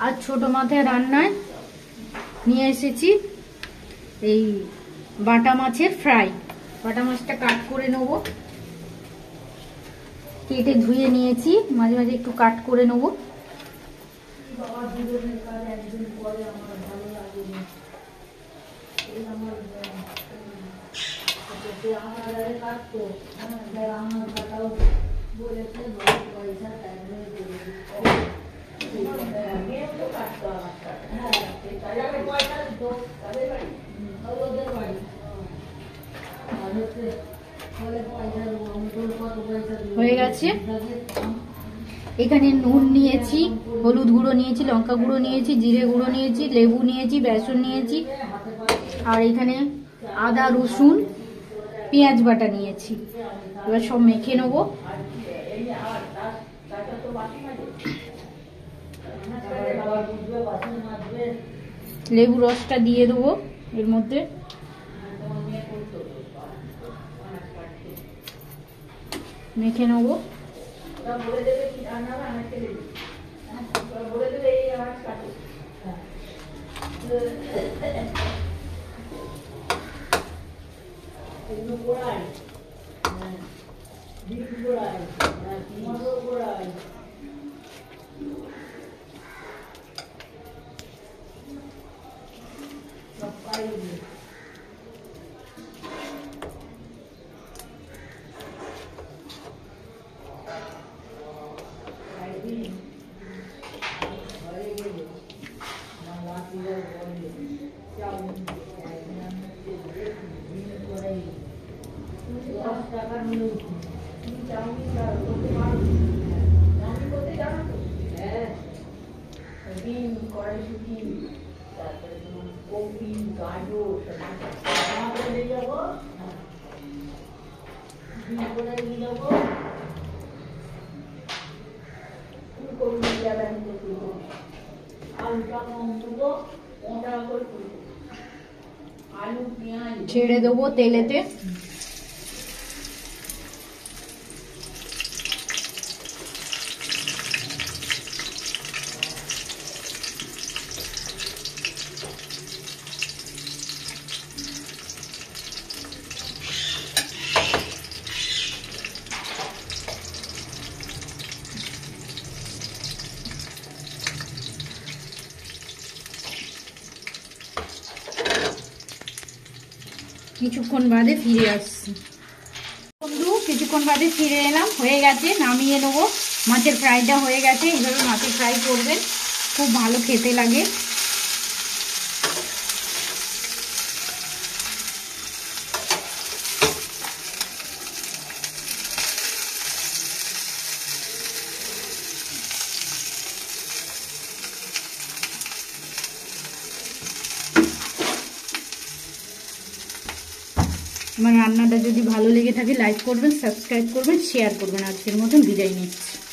আর ছোট মাথায় রান্নায় নিয়ে এসেছি এই বাটা মাছের ফ্রাই। বাটা মাছটা কাট করে নেব, কেটে ধুয়ে নিয়েছি, মাঝে মাঝে একটু কাট করে নেব। হয়ে গেছে। এখানে নুন নিয়েছি, হলুদ গুঁড়ো নিয়েছি, লঙ্কা গুঁড়ো নিয়েছি, জিরে গুঁড়ো নিয়েছি, লেবু নিয়েছি, বেসন নিয়েছি, আর এখানে আদা রসুন পেঁয়াজ বাটা নিয়েছি। এবার সব মেখে নেব। লেবু রসটা দিয়ে দেবো এর মধ্যে। মেখে নেবো। ছেড়ে দেবো তেলেতে। কিছুক্ষণ বাদে ফিরে আসছি। বন্ধু কিছুক্ষণ বাদে ফিরে এলাম, হয়ে গেছে, নামিয়ে নেবো। মাছের ফ্রাইটা হয়ে গেছে। এইভাবে মাছের ফ্রাই করবেন, খুব ভালো খেতে লাগে। আমার রান্নাটা যদি ভালো লেগে থাকে লাইক করবেন, সাবস্ক্রাইব করবেন, শেয়ার করবেন। আজকের মতন বিদায় নিচ্ছি।